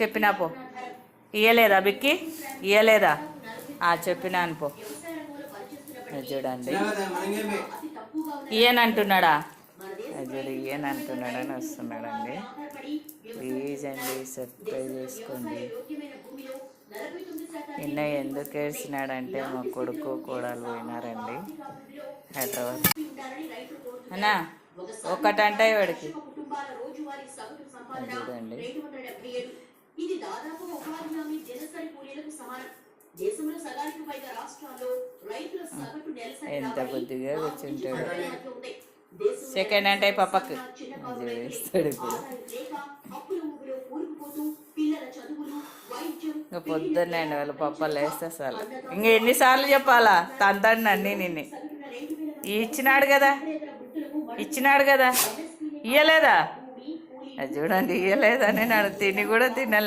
చెప్పినా పో. ఇయ్యలేదా బిక్కి? ఇయ్యలేదా? చెప్పినాను పో. చూడండి, ఈయనంటున్నాడా? చూడు, ఈయనంటున్నాడని వస్తున్నాడండి. ప్లీజ్ అండి సబ్స్క్రైబ్ చేసుకోండి. నిన్న ఎందుకు ఏడ్చినాడంటే మా కొడుకు కోడలు పోయినారండి హైదరాబాద్. అన్నా ఒక్కటంటే వాడికి చూడండి. ఎంత బుద్ధిగా కూర్చుంటాడు. సెకండ్ అంటే పప్పకు వేస్తాడు ఇప్పుడు. ఇంకా పొద్దున్నే అండి వాళ్ళు పప్పలు వేస్తే అసలు ఇంక ఎన్నిసార్లు చెప్పాలా? తంతండి అన్నీ నిన్ను. ఇచ్చినాడు కదా, ఇచ్చినాడు కదా, ఇయ్యలేదా? అది చూడండి, ఇయ్యలేదని నేను తిని కూడా తినలే.